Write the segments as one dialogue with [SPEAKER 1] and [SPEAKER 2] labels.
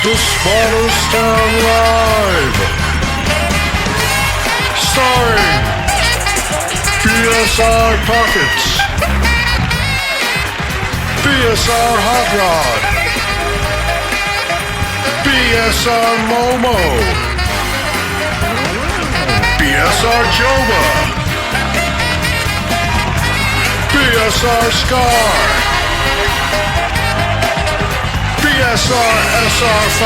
[SPEAKER 1] The Spotters Town Live. Starring BSR Pockets, BSR Hot Rod, BSR Momo, BSR Joba, BSR Scar, BSR SR5,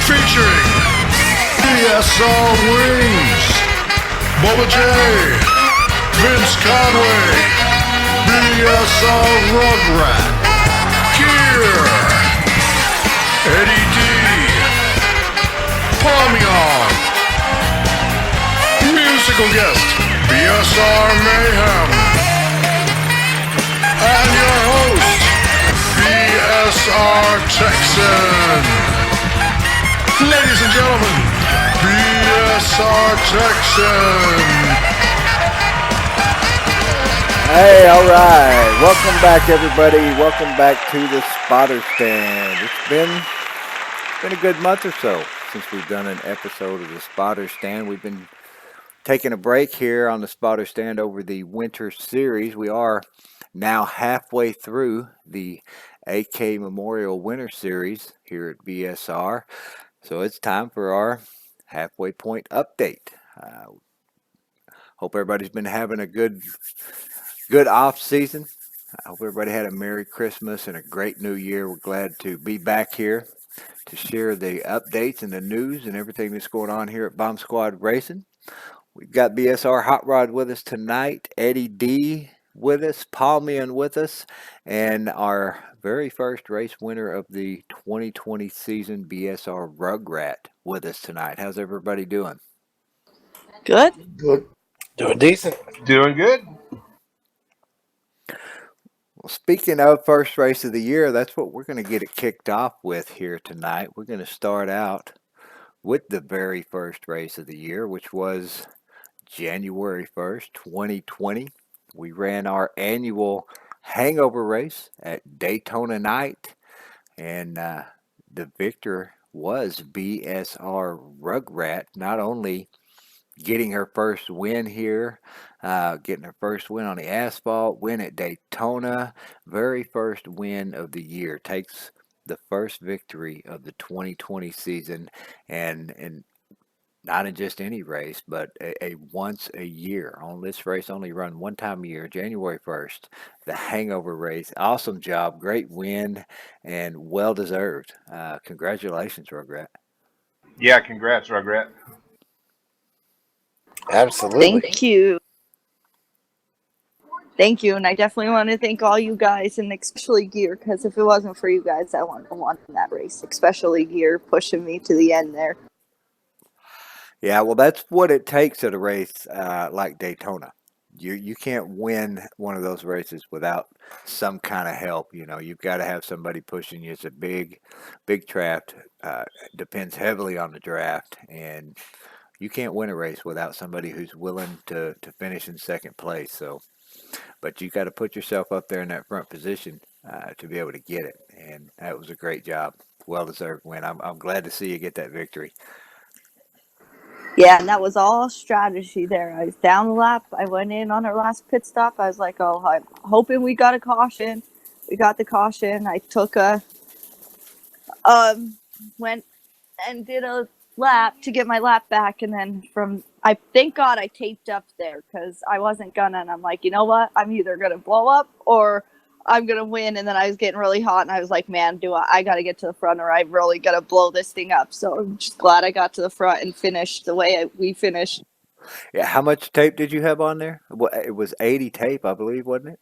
[SPEAKER 1] featuring BSR Wings, Bubba J, Vince Conway, BSR Rugrat, Gear, Eddie D, Palmion, musical guest, BSR Mayhem, and your host, BSR Texan. Ladies and gentlemen, BSR Texan.
[SPEAKER 2] Hey, all right. Welcome back, everybody. Welcome back to the Spotter Stand. It's been a good month or so since we've done an episode of the Spotter Stand. We've been taking a break here on the Spotter Stand over the winter series. We are now halfway through the AK Memorial Winter Series here at BSR. So it's time for our halfway point update. Hope everybody's been having a good off season. I hope everybody had a Merry Christmas and a great New Year. We're glad to be back here to share the updates and the news and everything that's going on here at Bomb Squad Racing. We've got BSR Hot Rod with us tonight, Eddie D with us, Palmion with us, and our very first race winner of the 2020 season, BSR Rugrat, with us tonight. How's everybody doing?
[SPEAKER 3] Good.
[SPEAKER 4] Good.
[SPEAKER 5] Doing decent.
[SPEAKER 4] Doing good.
[SPEAKER 2] Well, speaking of first race of the year, that's what we're going to get it kicked off with here tonight. We're going to start out with the very first race of the year, which was January 1st, 2020. We ran our annual hangover race at Daytona Night, and the victor was BSR Rugrat, not only getting her first win here, getting her first win on the asphalt, win at Daytona, very first win of the year, takes the first victory of the 2020 season, and not in just any race, but a once a year. On this race, only run one time a year, January 1st, the hangover race. Awesome job, great win, and well deserved. Congratulations, Rugrat.
[SPEAKER 4] Yeah, congrats, Rugrat.
[SPEAKER 5] Absolutely.
[SPEAKER 3] Thank you. Thank you. And I definitely want to thank all you guys, and especially Gear, because if it wasn't for you guys, I wouldn't have won that race, especially Gear pushing me to the end there.
[SPEAKER 2] Yeah, well, that's what it takes at a race like Daytona. You can't win one of those races without some kind of help. You know, you've got to have somebody pushing you. It's a big draft. Depends heavily on the draft, and you can't win a race without somebody who's willing to finish in second place. So, but you got to put yourself up there in that front position to be able to get it. And that was a great job, well deserved win. I'm glad to see you get that victory.
[SPEAKER 3] Yeah, and that was all strategy there. I was down the lap. I went in on our last pit stop. I was like, oh, I'm hoping we got a caution. We got the caution. I took went and did a lap to get my lap back. And then thank God I taped up there, because I wasn't gonna. And I'm like, you know what? I'm either going to blow up or I'm going to win. And then I was getting really hot, and I was like, man, I got to get to the front, or I really got to blow this thing up. So I'm just glad I got to the front and finished the way we finished.
[SPEAKER 2] Yeah, how much tape did you have on there? Well, it was 80 tape, I believe, wasn't it?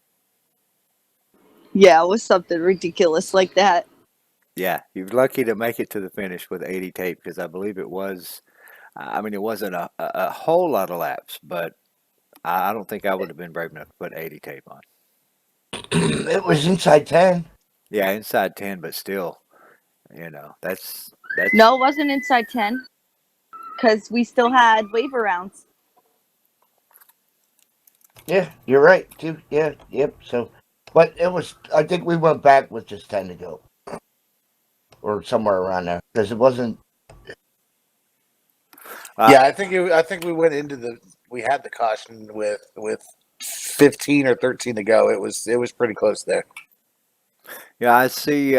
[SPEAKER 3] Yeah, it was something ridiculous like that.
[SPEAKER 2] Yeah, you're lucky to make it to the finish with 80 tape, because I believe it was, it wasn't a whole lot of laps, but I don't think I would have been brave enough to put 80 tape on.
[SPEAKER 5] It was inside 10.
[SPEAKER 2] Yeah, inside 10, but still, that's
[SPEAKER 3] No, it wasn't inside 10, because we still had waiver rounds.
[SPEAKER 5] Yeah, you're right, too. Yeah, yep. So, but it was, I think we went back with just 10 to go. or somewhere around there because it wasn't.
[SPEAKER 2] Yeah,
[SPEAKER 5] I think we went into we had the caution with 15 or 13 to go. It was pretty close there.
[SPEAKER 2] Yeah, I see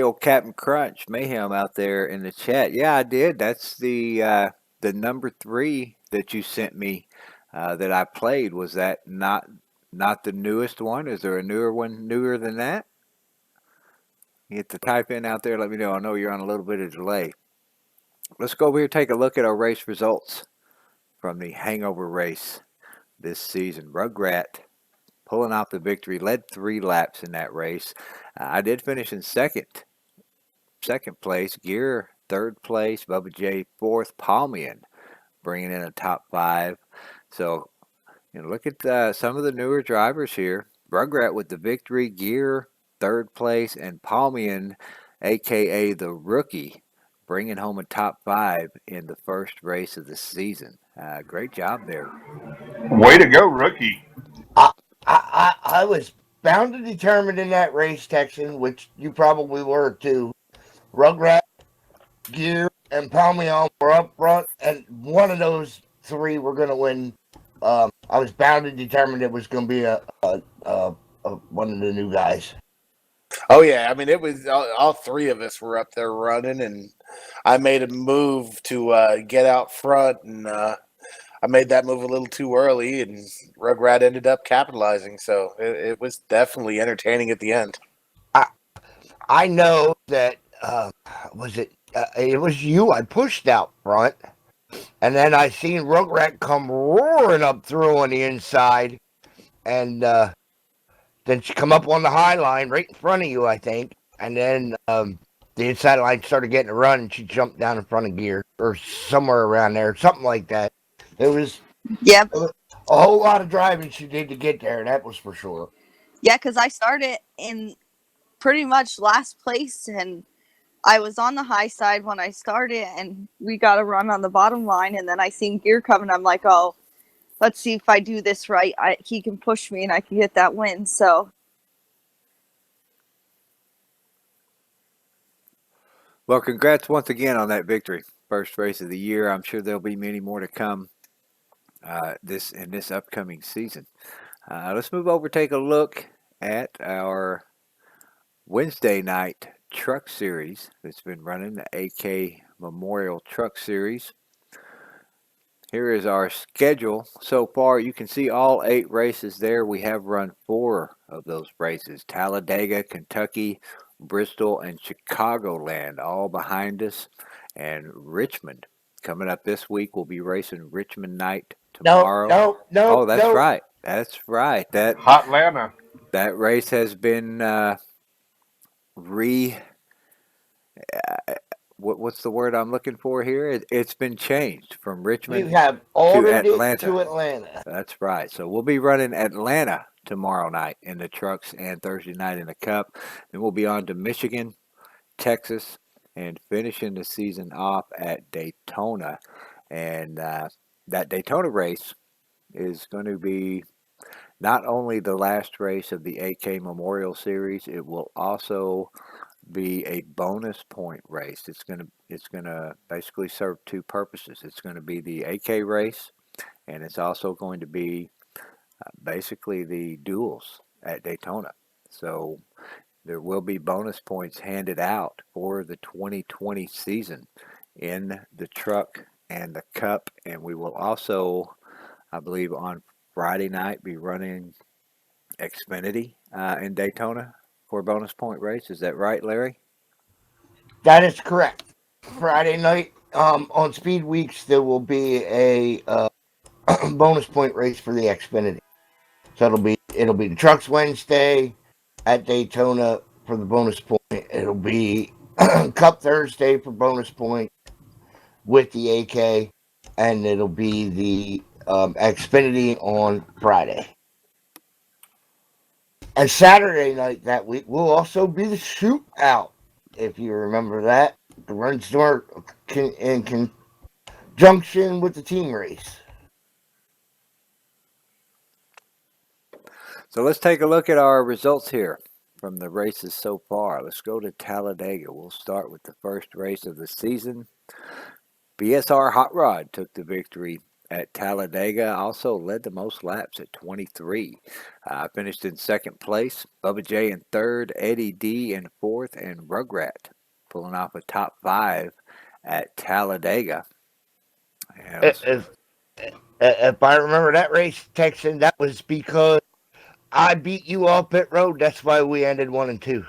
[SPEAKER 2] old Captain Crunch Mayhem out there in the chat. Yeah, I did. That's the number 3 that you sent me that I played. Was that not the newest one? Is there a newer one newer than that? You get to type in out there. Let me know. I know you're on a little bit of delay. Let's go over here and take a look at our race results from the Hangover race this season. Rugrat pulling out the victory, led 3 laps in that race. I did finish in second place. Gear third place. Bubba J fourth. Palmian bringing in a top 5. So look at some of the newer drivers here. Rugrat with the victory. Gear third place, and Palmian, aka the rookie, bringing home a top 5 in the first race of the season. Great job there.
[SPEAKER 4] Way to go, rookie.
[SPEAKER 5] I was bound and determined in that race, Texan, which you probably were too. Rugrat, Gear, and Palmion were up front, and one of those 3 were going to win. I was bound and determined it was going to be a one of the new guys.
[SPEAKER 6] Oh yeah, I mean it was all 3 of us were up there running, and I made a move to get out front, and I made that move a little too early, and Rugrat ended up capitalizing. So it was definitely entertaining at the end.
[SPEAKER 5] I know that it was you I pushed out front, and then I seen Rugrat come roaring up through on the inside, and then she come up on the high line right in front of you, I think, and then the inside line started getting a run, and she jumped down in front of Gear or somewhere around there, something like that. It was
[SPEAKER 3] Yep.
[SPEAKER 5] a whole lot of driving she did to get there, that was for sure.
[SPEAKER 3] Yeah, because I started in pretty much last place, and I was on the high side when I started, and we got a run on the bottom line, and then I seen Gear coming. I'm like, oh, let's see if I do this right. He can push me, and I can get that win. So.
[SPEAKER 2] Well, congrats once again on that victory. First race of the year. I'm sure there'll be many more to come this upcoming season. Let's move over, take a look at our Wednesday night truck series that's been running, the AK Memorial Truck Series. Here is our schedule so far. You can see all 8 races there. We have run 4 of those races. Talladega, Kentucky, Bristol, and Chicagoland all behind us. And Richmond coming up this week. We'll be racing Richmond night tomorrow.
[SPEAKER 5] No.
[SPEAKER 2] Oh, that's right. That's right.
[SPEAKER 4] Hot Atlanta.
[SPEAKER 2] That race has been what's the word I'm looking for here? It's been changed from Richmond
[SPEAKER 5] You have
[SPEAKER 2] to
[SPEAKER 5] ordered
[SPEAKER 2] Atlanta.
[SPEAKER 5] it to Atlanta.
[SPEAKER 2] That's right. So we'll be running Atlanta tomorrow night in the trucks and Thursday night in the Cup. Then we'll be on to Michigan, Texas, and finishing the season off at Daytona. And that Daytona race is going to be not only the last race of the AK Memorial Series, it will also be a bonus point race. It's gonna basically serve 2 purposes. It's going to be the AK race, and it's also going to be basically the duels at Daytona. So there will be bonus points handed out for the 2020 season in the truck and the Cup, and we will also, I believe, on Friday night be running Xfinity in Daytona for a bonus point race. Is that right, Larry?
[SPEAKER 5] That is correct. Friday night on Speed Weeks there will be a bonus point race for the Xfinity. So it'll be the trucks Wednesday at Daytona for the bonus point. It'll be Cup Thursday for bonus point with the AK, and it'll be the Xfinity on Friday. And Saturday night that week will also be the shootout, if you remember that. The runs in conjunction with the team race.
[SPEAKER 2] So let's take a look at our results here from the races so far. Let's go to Talladega. We'll start with the first race of the season. BSR Hot Rod took the victory at Talladega. Also led the most laps at 23. Finished in second place. Bubba J in third. Eddie D in fourth. And Rugrat pulling off a top 5 at Talladega. And
[SPEAKER 5] If I remember that race, Texan, that was because I beat you off pit road. That's why we ended 1 and 2.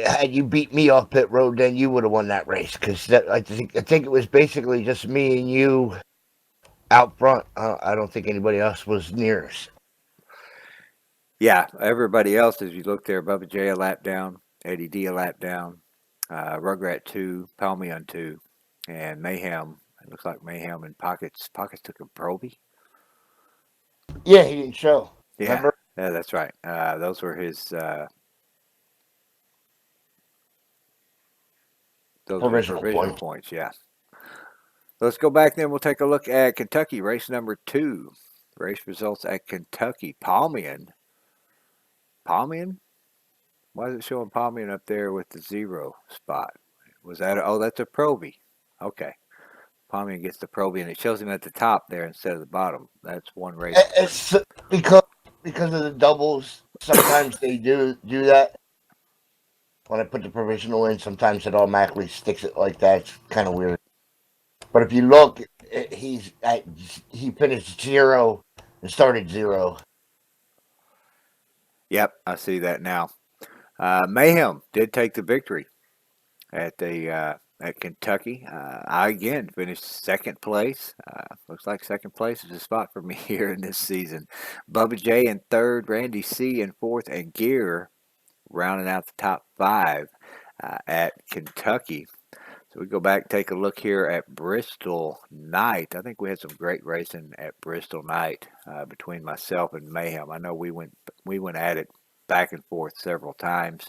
[SPEAKER 5] Had you beat me off pit road, then you would have won that race. Because I think it was basically just me and you out front. I don't think anybody else was near us.
[SPEAKER 2] yeah, everybody else, as you look there, Bubba J a lap down, Eddie D a lap down, Rugrat 2, Palmion 2, and Mayhem. It looks like Mayhem and Pockets. Pockets took a Proby.
[SPEAKER 5] Yeah, he didn't show.
[SPEAKER 2] Yeah,
[SPEAKER 5] Remember?
[SPEAKER 2] yeah, that's right. Those were his
[SPEAKER 5] Provisional
[SPEAKER 2] points. Yeah. Let's go back then. We'll take a look at Kentucky, race number 2. Race results at Kentucky. Palmion. Why is it showing Palmion up there with the 0 spot? Was that? Oh, that's a Proby. Okay. Palmion gets the Proby, and it shows him at the top there instead of the bottom. That's one race.
[SPEAKER 5] It's because of the doubles. Sometimes they do that. When I put the provisional in, sometimes it automatically sticks it like that. It's kind of weird. But if you look, he finished 0 and started 0.
[SPEAKER 2] Yep, I see that now. Mayhem did take the victory at Kentucky. I again finished second place. Looks like second place is a spot for me here in this season. Bubba J in third, Randy C in fourth, and Gear rounding out the top 5 at Kentucky. So we go back, take a look here at Bristol Night. I think we had some great racing at Bristol Night between myself and Mayhem. I know we went at it back and forth several times.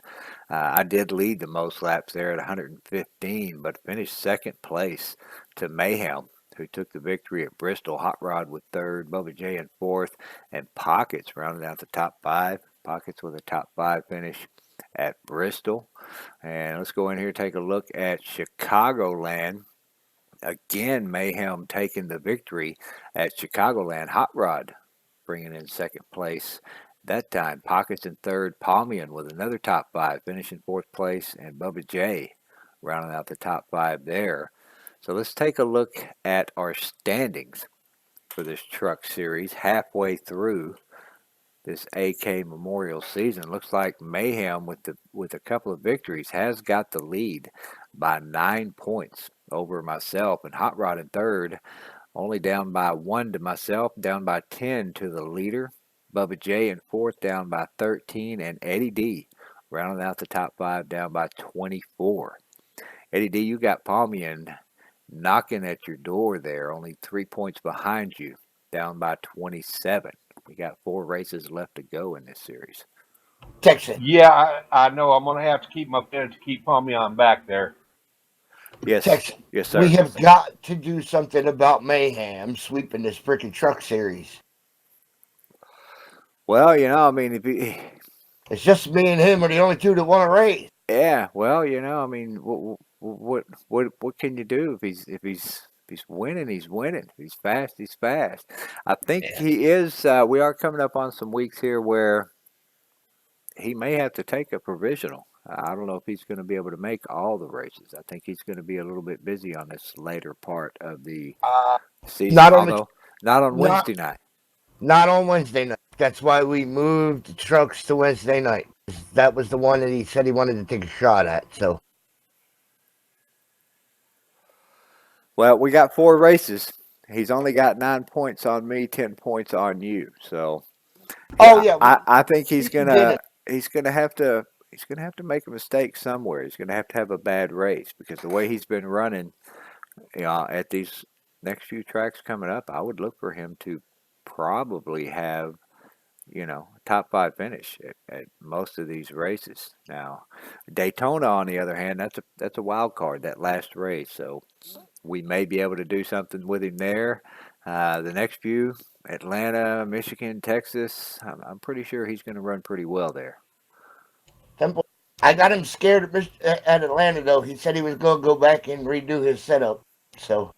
[SPEAKER 2] I did lead the most laps there at 115, but finished second place to Mayhem, who took the victory at Bristol. Hot Rod with third, Bubba J in fourth, and Pockets rounding out the top 5. Pockets with a top 5 finish at Bristol. And let's go in here and take a look at Chicagoland. Again, Mayhem taking the victory at Chicagoland. Hot Rod bringing in second place. That time, Pockets in third, Palmion with another top 5, finishing fourth place, and Bubba J rounding out the top 5 there. So let's take a look at our standings for this truck series halfway through this AK Memorial season. Looks like Mayhem with a couple of victories has got the lead by 9 points over myself, and Hot Rod in third, only down by 1 to myself, down by 10 to the leader. Bubba J in fourth, down by 13, and Eddie D rounding out the top 5, down by 24. Eddie D, you got Palmion knocking at your door there, only 3 points behind you, down by 27. We got 4 races left to go in this series.
[SPEAKER 5] Texan.
[SPEAKER 4] Yeah, I know. I'm going to have to keep my fence to keep Palmion back there.
[SPEAKER 2] Yes,
[SPEAKER 5] Texan.
[SPEAKER 2] yes, sir.
[SPEAKER 5] We have got to do something about Mayhem sweeping this freaking truck series.
[SPEAKER 2] Well, I mean,
[SPEAKER 5] It's just me and him are the only 2 that want to race.
[SPEAKER 2] yeah, well, I mean, what can you do if he's winning? He's winning. If he's fast, he's fast. I think he is. We are coming up on some weeks here where he may have to take a provisional. I don't know if he's going to be able to make all the races. I think he's going to be a little bit busy on this later part of the season.
[SPEAKER 5] Not on
[SPEAKER 2] Wednesday night.
[SPEAKER 5] Not on Wednesday night. That's why we moved the trucks to Wednesday night. That was the one that he said he wanted to take a shot at. So,
[SPEAKER 2] well, we got 4 races. He's only got 9 points on me, 10 points on you. So, I think he's gonna have to make a mistake somewhere. He's gonna have to have a bad race because the way he's been running, at these next few tracks coming up, I would look for him to probably have, top 5 finish at most of these races. Now, Daytona, on the other hand, that's a wild card, that last race. So we may be able to do something with him there. The next few, Atlanta, Michigan, Texas, I'm pretty sure he's going to run pretty well there.
[SPEAKER 5] Temple. I got him scared at Atlanta though. He said he was going to go back and redo his setup. So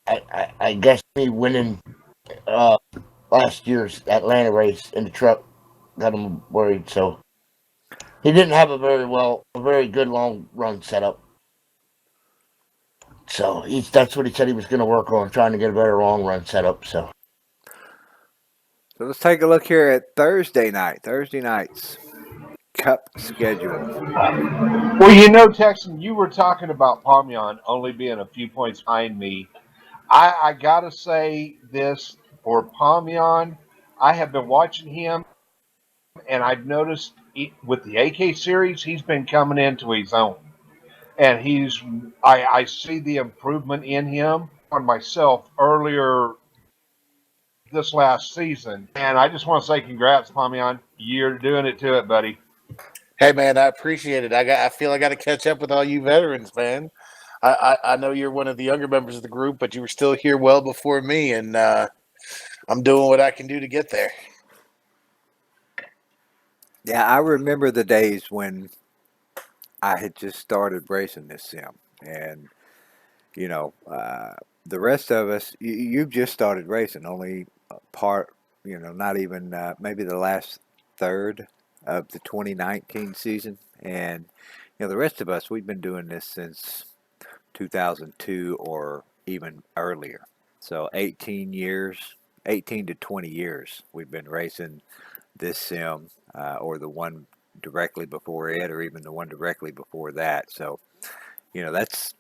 [SPEAKER 5] I guess me winning last year's Atlanta race in the truck got him worried. So he didn't have a very good long run setup. So that's what he said he was going to work on, trying to get a better long run setup. So
[SPEAKER 2] let's take a look here at Thursday night's Cup schedule.
[SPEAKER 4] Well, you know, Texan, you were talking about Pomion only being a few points behind me. I got to say this for Pomion. I have been watching him, and I've noticed with the AK series, he's been coming into his own. And I see the improvement in him on myself earlier this last season. And I just want to say congrats, Pomion. You're doing it to it, buddy.
[SPEAKER 6] Hey man, I appreciate it. I feel I got to catch up with all you veterans, man. I know you're one of the younger members of the group, but you were still here well before me, and I'm doing what I can do to get there.
[SPEAKER 2] Yeah, I remember the days when I had just started racing this sim, and you know, the rest of us, you've just started racing, only part, not even maybe the last third of the 2019 season, and the rest of us, we've been doing this since 2002 or even earlier. So 18 years, 18 to 20 years, we've been racing this sim, or the one directly before it, or even the one directly before that. So, that's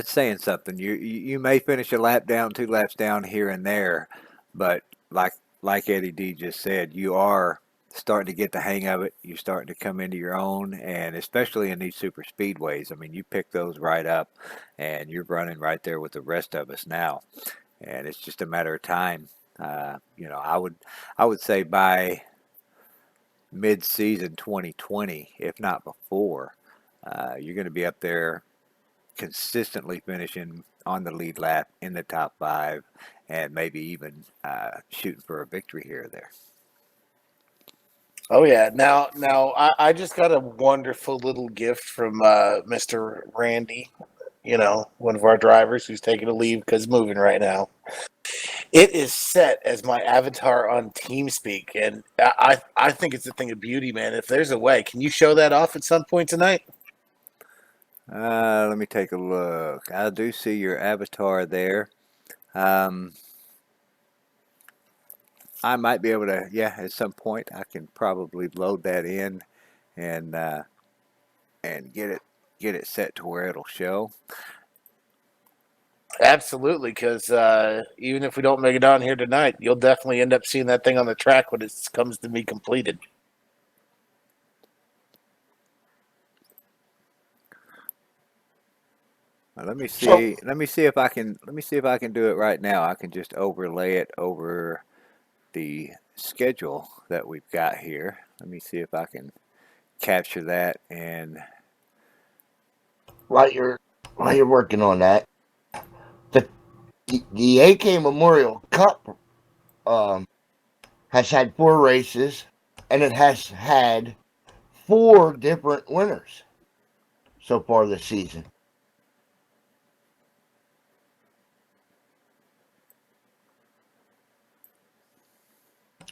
[SPEAKER 2] saying something. You may finish a lap down, 2 laps down here and there, but like Eddie D just said, you are starting to get the hang of it. You're starting to come into your own, and especially in these super speedways. I mean, you pick those right up, and you're running right there with the rest of us now, and it's just a matter of time. I would say by mid-season 2020, if not before, you're going to be up there consistently finishing on the lead lap in the top 5, and maybe even shooting for a victory here or there.
[SPEAKER 6] Oh yeah. Now I just got a wonderful little gift from Mr. Randy, one of our drivers who's taking a leave because moving right now. It is set as my avatar on TeamSpeak, and I think it's a thing of beauty, man. If there's a way, can you show that off at some point tonight?
[SPEAKER 2] Let me take a look. I do see your avatar there. I might be able to, at some point I can probably load that in and get it set to where it'll show.
[SPEAKER 6] Absolutely, because even if we don't make it on here tonight, you'll definitely end up seeing that thing on the track when it comes to be completed.
[SPEAKER 2] Let me see. Let me see if I can. Let me see if I can do it right now. I can just overlay it over the schedule that we've got here. Let me see if I can capture that. And
[SPEAKER 5] while you're working on that, the AK Memorial Cup has had 4 races, and it has had 4 different winners so far this season.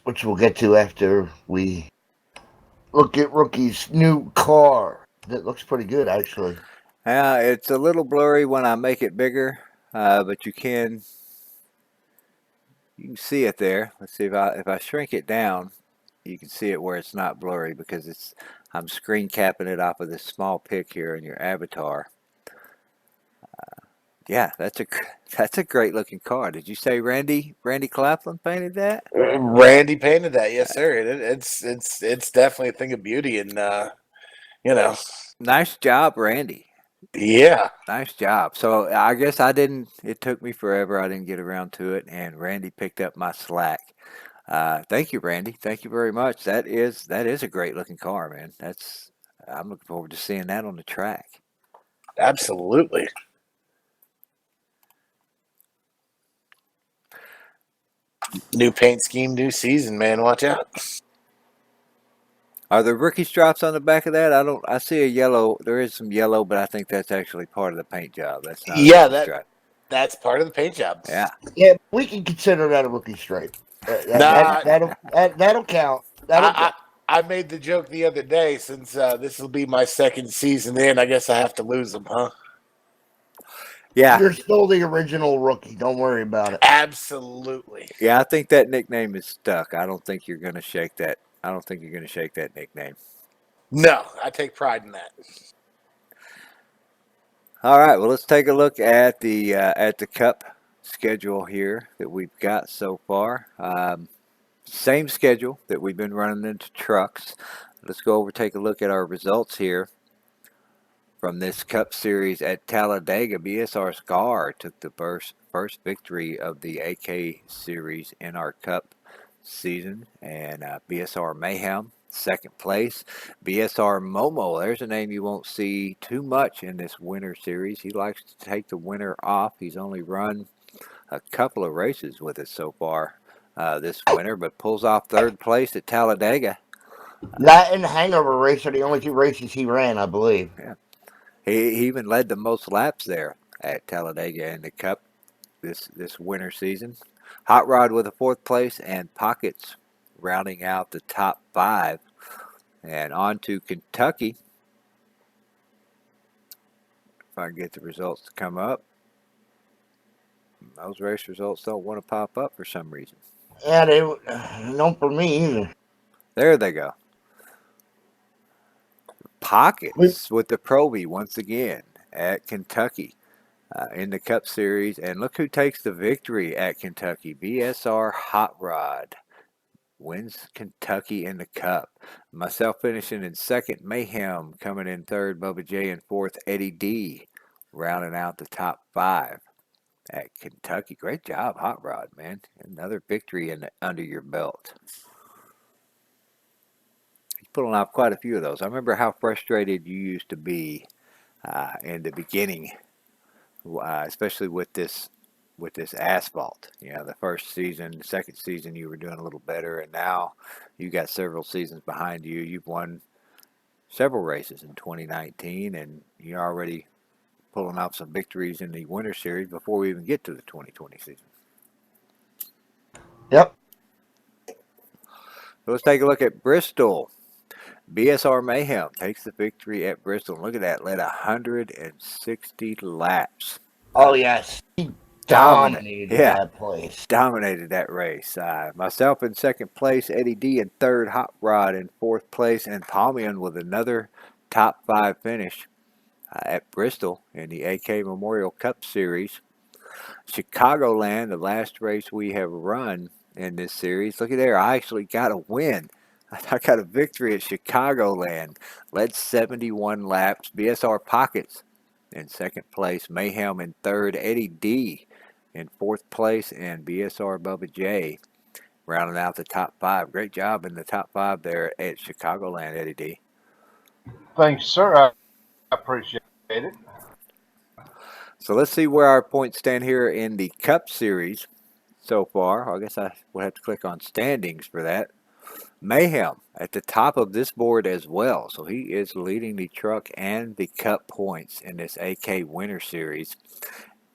[SPEAKER 5] Which we'll get to after we look at Rookie's new car. That looks pretty good, actually.
[SPEAKER 2] it's a little blurry when I make it bigger, but you can see it there. Let's see if I shrink it down, you can see it where it's not blurry because I'm screen capping it off of this small pic here in your avatar. Yeah, that's a great looking car. Did you say Randy Claflin painted that?
[SPEAKER 6] Randy painted that, yes, sir. It's definitely a thing of beauty, and
[SPEAKER 2] Nice job, Randy.
[SPEAKER 6] Yeah.
[SPEAKER 2] Nice job. So I guess it took me forever. I didn't get around to it, and Randy picked up my slack. Thank you, Randy. Thank you very much. That is a great looking car, man. I'm looking forward to seeing that on the track.
[SPEAKER 6] Absolutely. New paint scheme, new season, man. Watch out.
[SPEAKER 2] Are there rookie stripes on the back of that? I see a yellow. There is some yellow, but I think that's actually part of the paint job. That's not a
[SPEAKER 6] Yeah,
[SPEAKER 2] rookie stripe.
[SPEAKER 6] that's part of the paint job.
[SPEAKER 2] Yeah.
[SPEAKER 5] Yeah, we can consider that a rookie stripe.
[SPEAKER 6] Nah,
[SPEAKER 5] That'll count. That'll
[SPEAKER 6] I,
[SPEAKER 5] count.
[SPEAKER 6] I made the joke the other day since this will be my second season in. I guess I have to lose them, huh?
[SPEAKER 2] Yeah.
[SPEAKER 5] You're still the original rookie. Don't worry about it.
[SPEAKER 6] Absolutely.
[SPEAKER 2] Yeah, I think that nickname is stuck. I don't think you're going to shake that. I don't think you're going to shake that nickname.
[SPEAKER 6] No, I take pride in that.
[SPEAKER 2] All right, well, let's take a look at the Cup schedule here that we've got so far. Same schedule that we've been running into trucks. Let's go over take a look at our results here from this Cup Series at Talladega. BSR Scar took the first victory of the AK Series in our Cup season, and BSR Mayhem second place. BSR Momo, there's a name you won't see too much in this winter series. He likes to take the winter off. He's only run a couple of races with us so far this winter, but pulls off third place at Talladega.
[SPEAKER 5] That and the Hangover race are the only two races he ran, I believe.
[SPEAKER 2] Yeah. He even led the most laps there at Talladega in the Cup this winter season. Hot Rod with a fourth place, and Pockets rounding out the top five. And on to Kentucky. If I can get the results to come up. Those race results don't want to pop up for some reason.
[SPEAKER 5] Yeah, they don't for me either.
[SPEAKER 2] There they go. Pockets with the Proby once again at Kentucky in the Cup Series. And look who takes the victory at Kentucky. BSR Hot Rod wins Kentucky in the Cup. Myself finishing in second. Mayhem coming in third. Bubba J in fourth. Eddie D rounding out the top five at Kentucky. Great job, Hot Rod, man. Another victory under your belt. Pulling off quite a few of those. I remember how frustrated you used to be in the beginning, especially with this asphalt. You know, the first season, the second season, you were doing a little better, and now you got several seasons behind you. You've won several races in 2019, and you're already pulling off some victories in the Winter Series before we even get to the 2020 season.
[SPEAKER 5] Yep.
[SPEAKER 2] So let's take a look at Bristol. BSR Mayhem takes the victory at Bristol. Look at that, led 160 laps.
[SPEAKER 5] Oh, yes. He dominated that place.
[SPEAKER 2] Dominated that race. Myself in second place, Eddie D in third, Hot Rod in fourth place, and Palmian with another top five finish at Bristol in the AK Memorial Cup Series. Chicagoland, the last race we have run in this series. Look at there, I actually got a win. I got a victory at Chicagoland. Led 71 laps. BSR Pockets in second place. Mayhem in third. Eddie D in fourth place. And BSR Bubba J rounding out the top five. Great job in the top five there at Chicagoland, Eddie D.
[SPEAKER 4] Thanks, sir. I appreciate it.
[SPEAKER 2] So let's see where our points stand here in the Cup Series so far. I guess I will have to click on standings for that. Mayhem at the top of this board as well. So he is leading the truck and the Cup points in this AK Winter Series.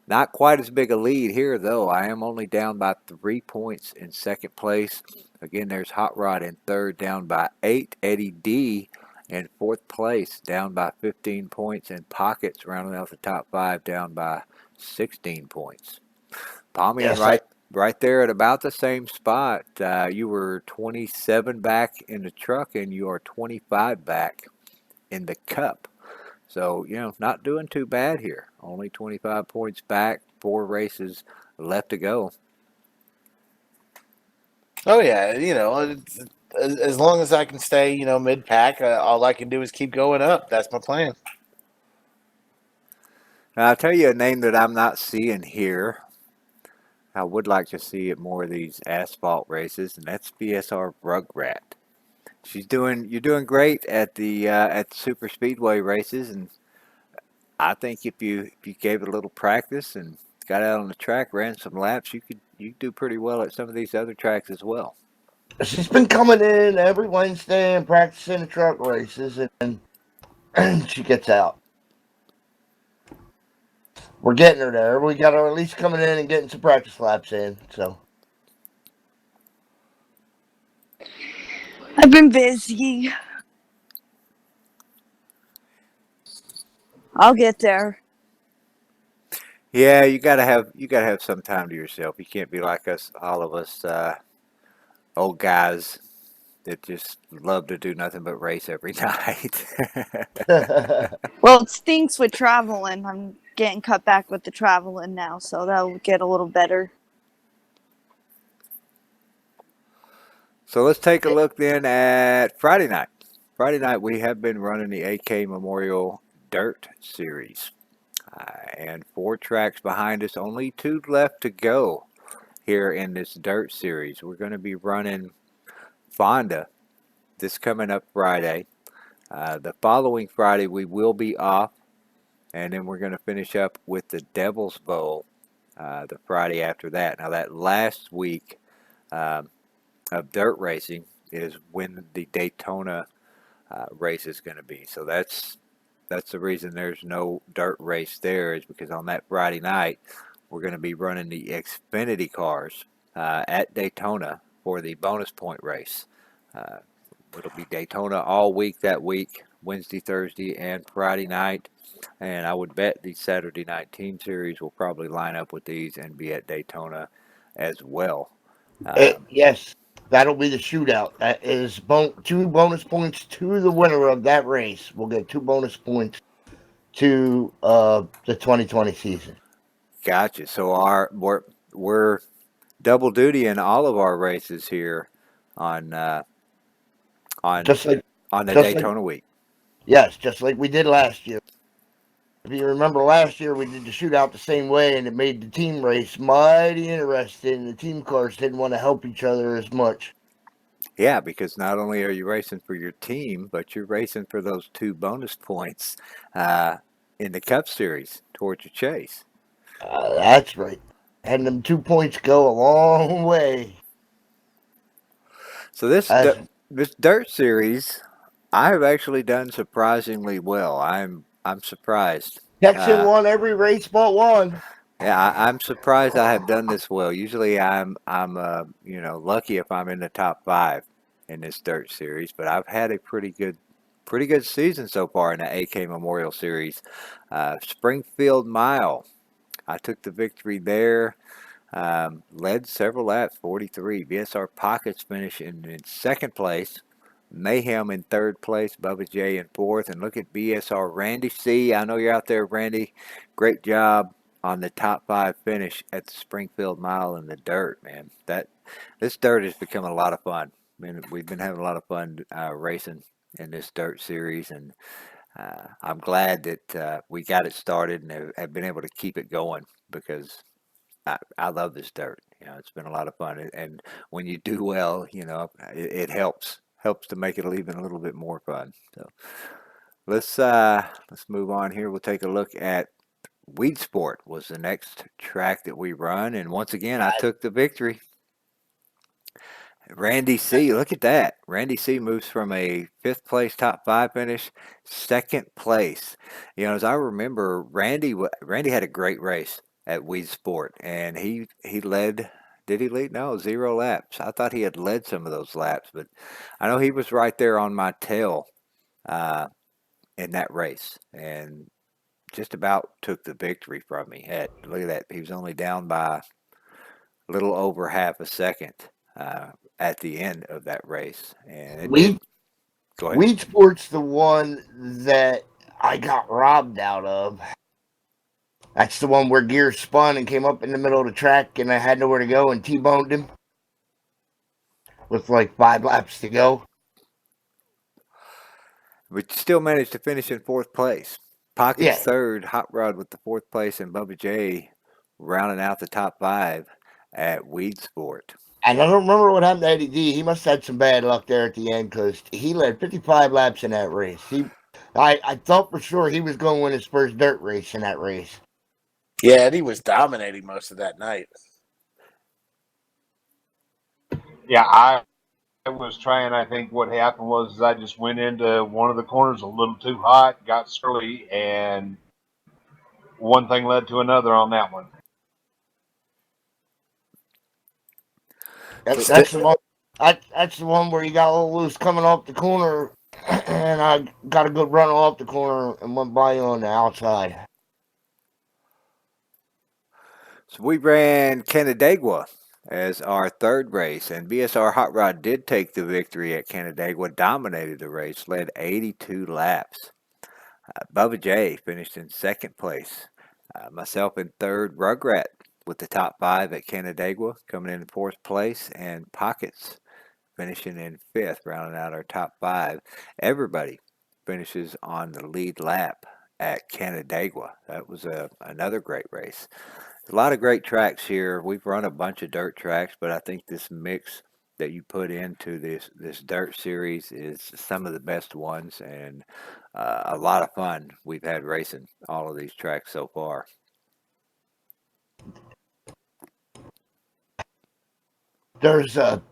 [SPEAKER 2] Not quite as big a lead here, though. I am only down by 3 points in second place. Again, there's Hot Rod in third, down by 8. Eddie D in fourth place, down by 15 points. And Pockets rounding out the top five, down by 16 points. Palmian right there at about the same spot. You were 27 back in the truck, and you are 25 back in the Cup. So, you know, not doing too bad here. Only 25 points back, 4 races left to go.
[SPEAKER 6] Oh, yeah. You know, as long as I can stay, you know, mid-pack, all I can do is keep going up. That's my plan.
[SPEAKER 2] Now, I'll tell you a name that I'm not seeing here. I would like to see at more of these asphalt races, and that's BSR Rugrat. You're doing great at the super speedway races, and I think if you gave it a little practice and got out on the track, ran some laps, you could do pretty well at some of these other tracks as well.
[SPEAKER 5] She's been coming in every Wednesday and practicing the truck races, and she gets out. We're getting her there. We got her at least coming in and getting some practice laps in. So
[SPEAKER 3] I've been busy. I'll get there.
[SPEAKER 2] Yeah, you gotta have some time to yourself. You can't be like us, all of us old guys that just love to do nothing but race every night.
[SPEAKER 3] Well, it stinks with traveling. I'm getting cut back with the traveling now, so that'll get a little better.
[SPEAKER 2] So let's take a look then at Friday night. Friday night we have been running the AK Memorial Dirt Series. And 4 tracks behind us, only 2 left to go here in this Dirt Series. We're going to be running Fonda this coming up Friday. The following Friday we will be off, and then we're going to finish up with the Devil's Bowl the Friday after that. Now that last week of dirt racing is when the Daytona race is going to be. So that's the reason there's no dirt race there, is because on that Friday night we're going to be running the Xfinity cars at Daytona for the bonus point race. It'll be Daytona all week that week, Wednesday, Thursday, and Friday night. And I would bet the Saturday night team series will probably line up with these and be at Daytona as well.
[SPEAKER 5] Yes, that'll be the shootout. That is 2 bonus points to the winner of that race. We'll get 2 bonus points to the 2020 season.
[SPEAKER 2] Gotcha. So we're double duty in all of our races here on
[SPEAKER 5] Just like
[SPEAKER 2] the
[SPEAKER 5] just like-
[SPEAKER 2] Daytona week.
[SPEAKER 5] Yes, just like we did last year. If you remember last year, we did the shootout the same way, and it made the team race mighty interesting. The team cars didn't want to help each other as much.
[SPEAKER 2] Yeah, because not only are you racing for your team, but you're racing for those 2 bonus points in the Cup Series towards your chase.
[SPEAKER 5] That's right. And them 2 points go a long way.
[SPEAKER 2] So this
[SPEAKER 5] As-
[SPEAKER 2] this Dirt Series, I have actually done surprisingly well. I'm surprised.
[SPEAKER 5] Texan won every race but one.
[SPEAKER 2] Yeah, I'm surprised I have done this well. Usually I'm lucky if I'm in the top 5 in this Dirt Series, but I've had a pretty good season so far in the AK Memorial Series. Springfield Mile, I took the victory there. Led several laps, 43. VSR Pockets finished in 2nd place. Mayhem in 3rd place. Bubba J in 4th. And look at BSR Randy C. I know you're out there, Randy. Great job on the top 5 finish at the Springfield Mile in the dirt, man. This dirt has become a lot of fun. I mean, we've been having a lot of fun racing in this Dirt Series, and I'm glad that we got it started and have been able to keep it going, because I love this dirt. It's been a lot of fun, and when you do well, it helps to make it even a little bit more fun. So let's move on here. We'll take a look at Weed Sport was the next track that we run, and once again I took the victory. Randy C, look at that. Randy C moves from a 5th place top 5 finish, 2nd place. As I remember, Randy had a great race at Weed Sport, and he led. Did he lead? No, 0 laps. I thought he had led some of those laps, but I know he was right there on my tail in that race, and just about took the victory from me. Look at that. He was only down by a little over half a second at the end of that race. And go ahead.
[SPEAKER 5] Weed Sport's the one that I got robbed out of. That's the one where gears spun and came up in the middle of the track, and I had nowhere to go and T-boned him with like 5 laps to go.
[SPEAKER 2] But still managed to finish in 4th place. Pockets
[SPEAKER 5] Yeah.
[SPEAKER 2] 3rd, Hot Rod with the 4th place, and Bubba J rounding out the top 5 at Weed Sport.
[SPEAKER 5] And I don't remember what happened to Eddie D. He must have had some bad luck there at the end, because he led 55 laps in that race. I thought for sure he was going to win his first dirt race in that race.
[SPEAKER 6] Yeah, and he was dominating most of that night.
[SPEAKER 4] Yeah, I was trying. I think what happened was I just went into one of the corners a little too hot, got surly, and one thing led to another on that one.
[SPEAKER 5] That's the one. That's the one where you got a little loose coming off the corner, and I got a good run off the corner and went by you on the outside.
[SPEAKER 2] So we ran Canandaigua as our third race, and BSR Hot Rod did take the victory at Canandaigua, dominated the race, led 82 laps. Bubba J finished in second place. Myself in third, Rugrat with the top 5 at Canandaigua, coming in fourth place, and Pockets finishing in fifth, rounding out our top 5. Everybody finishes on the lead lap at Canandaigua. That was another great race. A lot of great tracks here. We've run a bunch of dirt tracks, but I think this mix that you put into this dirt series is some of the best ones, and a lot of fun we've had racing all of these tracks so far.
[SPEAKER 5] There's 6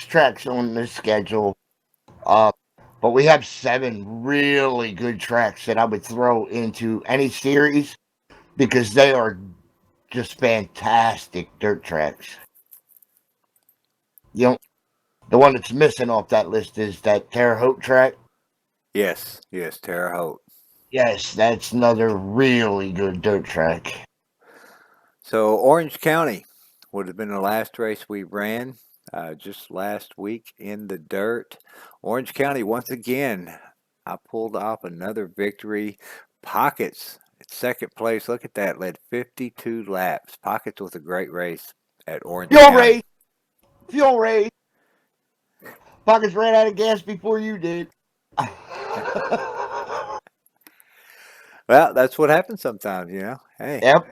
[SPEAKER 5] tracks on this schedule, but we have 7 really good tracks that I would throw into any series because they are just fantastic dirt tracks. You know, the one that's missing off that list is that Terre Haute track.
[SPEAKER 2] Yes, Terre Haute.
[SPEAKER 5] Yes, that's another really good dirt track.
[SPEAKER 2] So Orange County would have been the last race we ran just last week in the dirt. Orange County, once again, I pulled off another victory. Pockets at second place. Look at that. Led 52 laps. Pockets with a great race at Orange County.
[SPEAKER 5] Fuel race. Pockets ran out of gas before you did.
[SPEAKER 2] Well, that's what happens sometimes, you know. Hey.
[SPEAKER 5] Yep.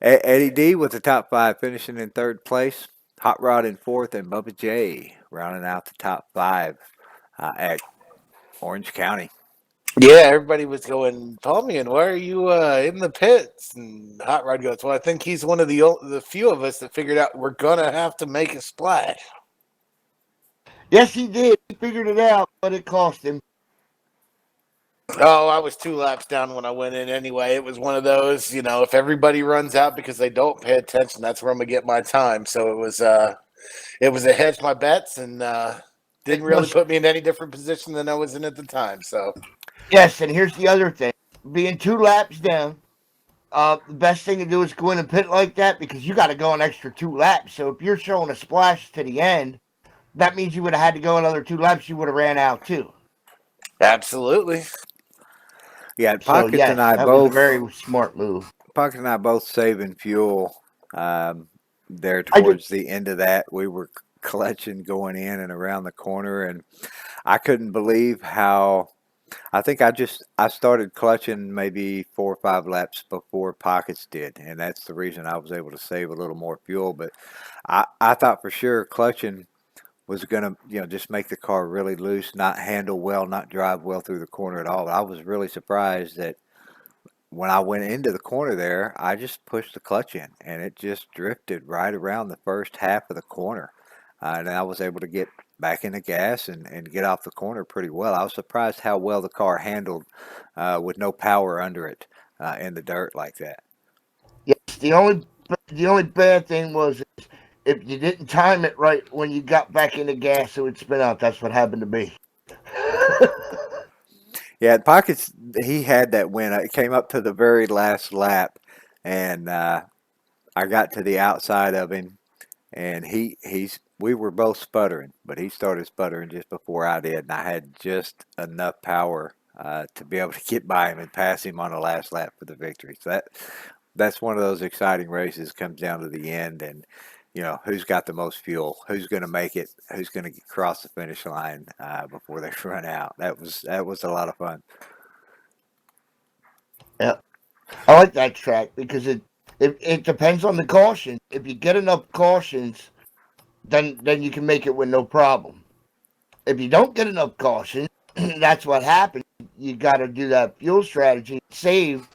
[SPEAKER 2] Eddie D with the top 5 finishing in third place. Hot Rod in fourth, and Bubba J rounding out the top 5 at Orange County.
[SPEAKER 6] Yeah, everybody was going, Palmian, why are you in the pits? And Hot Rod goes, well, I think he's one of the few of us that figured out we're going to have to make a splash.
[SPEAKER 5] Yes, he did. He figured it out, but it cost him.
[SPEAKER 6] Oh, I was 2 laps down when I went in anyway. It was one of those, you know, if everybody runs out because they don't pay attention, that's where I'm going to get my time. So it was a hedge my bets, and didn't really put me in any different position than I was in at the time. So
[SPEAKER 5] yes, and here's the other thing. Being 2 laps down, the best thing to do is go in and pit like that because you got to go an extra 2 laps. So if you're showing a splash to the end, that means you would have had to go another 2 laps. You would have ran out too.
[SPEAKER 6] absolutely.
[SPEAKER 2] Yeah, Pockets
[SPEAKER 5] so, yes,
[SPEAKER 2] and I
[SPEAKER 5] that
[SPEAKER 2] both
[SPEAKER 5] was a very smart move.
[SPEAKER 2] Pockets and I both saving fuel there towards the end of that. We were clutching going in and around the corner, and I couldn't believe how I think I started clutching maybe 4 or 5 laps before Pockets did, and that's the reason I was able to save a little more fuel. But I thought for sure clutching was going to, just make the car really loose, not handle well, not drive well through the corner at all. I was really surprised that when I went into the corner there, I just pushed the clutch in, and it just drifted right around the first half of the corner. And I was able to get back in the gas and get off the corner pretty well. I was surprised how well the car handled with no power under it in the dirt like that.
[SPEAKER 5] Yes, the only bad thing was if you didn't time it right when you got back in the gas, it would spin out. That's what happened to me.
[SPEAKER 2] Yeah, Pockets, he had that win. It came up to the very last lap, and I got to the outside of him, and we were both sputtering, but he started sputtering just before I did, and I had just enough power to be able to get by him and pass him on the last lap for the victory. So that's one of those exciting races. Comes down to the end, and who's got the most fuel, who's going to make it, who's going to cross the finish line before they run out. That was a lot of fun.
[SPEAKER 5] Yeah, I like that track because it depends on the caution. If you get enough cautions, then you can make it with no problem. If you don't get enough caution, that's what happens. You got to do that fuel strategy, save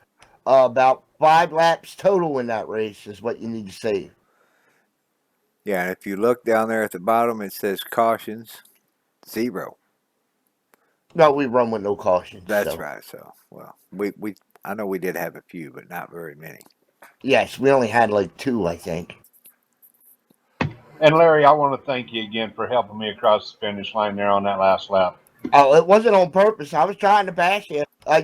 [SPEAKER 5] about 5 laps total in that race is what you need to save.
[SPEAKER 2] Yeah, and if you look down there at the bottom, it says cautions, 0.
[SPEAKER 5] No, we run with no cautions.
[SPEAKER 2] That's
[SPEAKER 5] So.
[SPEAKER 2] right. So, well, we I know we did have a few, but not very many.
[SPEAKER 5] Yes, we only had like 2, I think.
[SPEAKER 4] And Larry, I want to thank you again for helping me across the finish line there on that last lap.
[SPEAKER 5] Oh, it wasn't on purpose. I was trying to pass you. I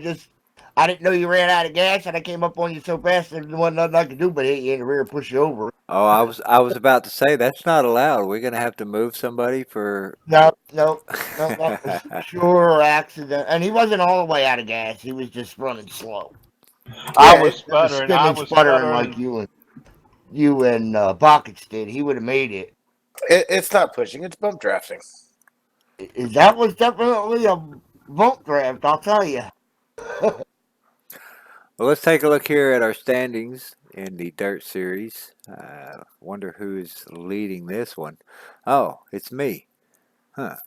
[SPEAKER 5] didn't know you ran out of gas, and I came up on you so fast there wasn't nothing I could do but hit you in the rear, push you over.
[SPEAKER 2] Oh, I was about to say that's not allowed. We're gonna have to move somebody for.
[SPEAKER 5] No, that was for sure accident. And he wasn't all the way out of gas. He was just running slow.
[SPEAKER 4] I
[SPEAKER 5] Yeah,
[SPEAKER 4] was
[SPEAKER 5] it was
[SPEAKER 4] sputtering. I was
[SPEAKER 5] sputtering like
[SPEAKER 4] sputtering.
[SPEAKER 5] you and Buckets did. He would have made it.
[SPEAKER 6] It's not pushing; it's bump drafting.
[SPEAKER 5] That was definitely a bump draft, I'll tell you.
[SPEAKER 2] Well, let's take a look here at our standings in the Dirt Series. Wonder who's leading this one. Oh, it's me. Huh.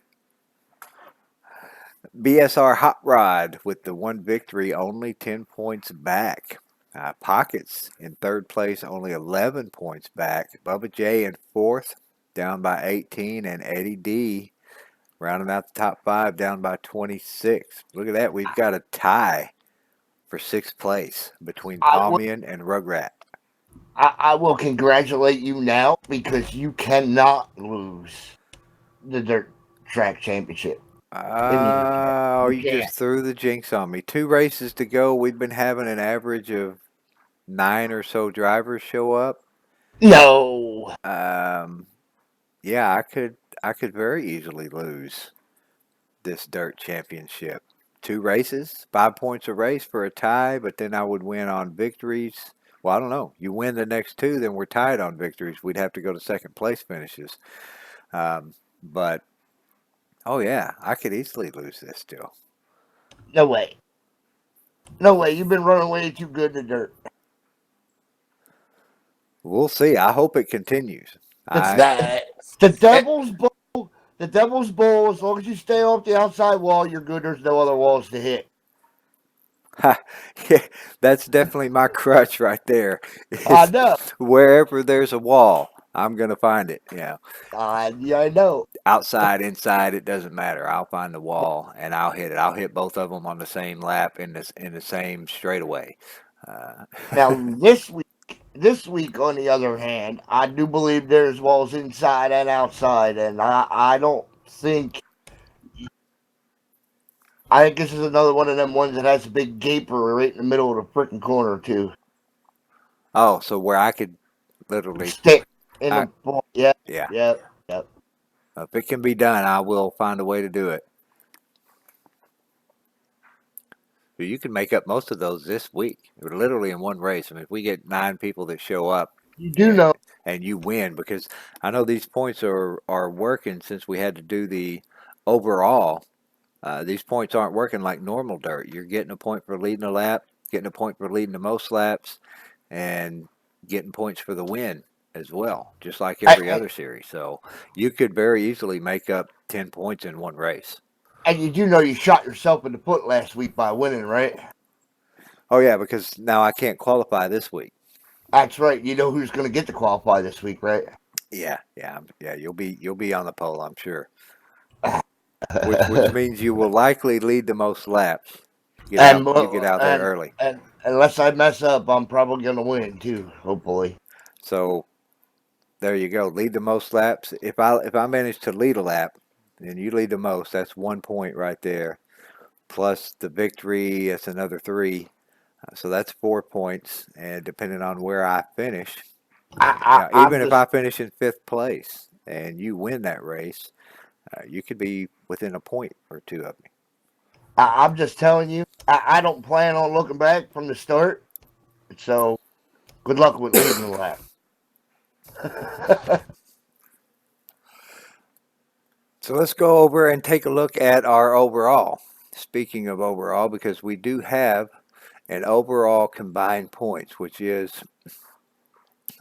[SPEAKER 2] BSR Hot Rod with the 1 victory, only 10 points back. Pockets in 3rd place, only 11 points back. Bubba J in 4th, down by 18. And Eddie D, rounding out the top 5, down by 26. Look at that. We've got a tie for 6th place between Palmian and Rugrat.
[SPEAKER 5] I will congratulate you now because you cannot lose the Dirt Track Championship.
[SPEAKER 2] Oh, you
[SPEAKER 5] can't.
[SPEAKER 2] just threw the jinx on me. 2 races to go. We've been having an average of 9 or so drivers show up.
[SPEAKER 5] No.
[SPEAKER 2] Yeah, I could very easily lose this Dirt Championship. 2 races, 5 points a race for a tie, but then I would win on victories. Well, I don't know. You win the next 2, then we're tied on victories. We'd have to go to 2nd place finishes. But oh yeah, I could easily lose this still.
[SPEAKER 5] No way. No way. You've been running way too good in the dirt.
[SPEAKER 2] We'll see. I hope it continues.
[SPEAKER 5] The Devil's Bowl. The Devil's Bowl. As long as you stay off the outside wall, you're good. There's no other walls to hit.
[SPEAKER 2] Yeah, that's definitely my crutch right there.
[SPEAKER 5] I know.
[SPEAKER 2] Wherever there's a wall, I'm gonna find it. Yeah.
[SPEAKER 5] Yeah, I know.
[SPEAKER 2] Outside, inside, it doesn't matter. I'll find the wall and I'll hit it. I'll hit both of them on the same lap in the same straightaway.
[SPEAKER 5] Now this week, on the other hand, I do believe there's walls inside and outside, and I don't think. I think this is another one of them ones that has a big gaper right in the middle of the freaking corner too.
[SPEAKER 2] Oh, so where I could literally
[SPEAKER 5] stick in the ball. Yeah.
[SPEAKER 2] If it can be done, I will find a way to do it. But you can make up most of those this week. We're literally in one race. I mean, if we get 9 people that show up,
[SPEAKER 5] you do know,
[SPEAKER 2] and you win, because I know these points are working since we had to do the overall. These points aren't working like normal dirt. You're getting a point for leading a lap, getting a point for leading the most laps, and getting points for the win as well, just like every other series. So you could very easily make up 10 points in one race.
[SPEAKER 5] And you do know you shot yourself in the foot last week by winning, right?
[SPEAKER 2] Oh yeah, because now I can't qualify this week.
[SPEAKER 5] That's right. You know who's going to get to qualify this week, right?
[SPEAKER 2] Yeah. You'll be on the pole, I'm sure. Which means you will likely lead the most laps. You get out there early.
[SPEAKER 5] And unless I mess up, I'm probably going to win too, hopefully.
[SPEAKER 2] So there you go. Lead the most laps. If I manage to lead a lap, and you lead the most, that's 1 point right there. Plus the victory, that's another 3. So that's 4 points. And depending on where I finish, even if I finish in 5th place and you win that race, you could be within a point or 2 of me.
[SPEAKER 5] I'm just telling you, I don't plan on looking back from the start. So good luck with leading the lap.
[SPEAKER 2] So let's go over and take a look at our overall. Speaking of overall, because we do have an overall combined points, which is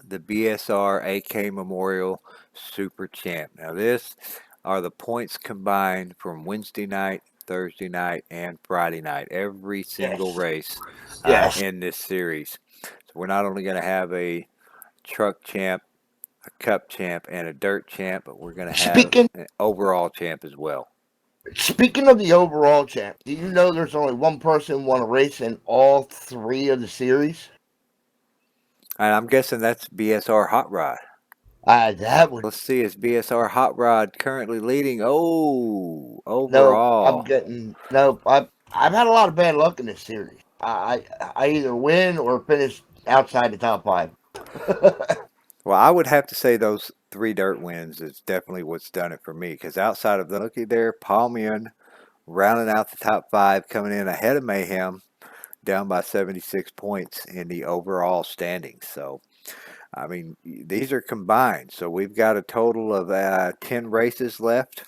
[SPEAKER 2] the BSR AK Memorial Super Champ. Now this are the points combined from Wednesday night Thursday night, and Friday night. Every single
[SPEAKER 5] Yes.
[SPEAKER 2] race
[SPEAKER 5] Yes.
[SPEAKER 2] in this series. So we're not only going to have a truck champ, a cup champ, and a dirt champ, but we're going to have
[SPEAKER 5] Speaking
[SPEAKER 2] an overall champ as well.
[SPEAKER 5] speaking of the overall champ, do you know there's only one person won a race in all 3 of the series?
[SPEAKER 2] And I'm guessing that's BSR Hot Rod.
[SPEAKER 5] That would
[SPEAKER 2] Let's see, is BSR Hot Rod currently leading? Oh,
[SPEAKER 5] no. I'm
[SPEAKER 2] overall.
[SPEAKER 5] getting no. I've had a lot of bad luck in this series. I either win or finish outside the top 5.
[SPEAKER 2] Well, I would have to say those 3 dirt wins is definitely what's done it for me. Because outside of the looky there, Palmian rounding out the top 5, coming in ahead of Mayhem, down by 76 points in the overall standings. So, I mean, these are combined. So we've got a total of 10 races left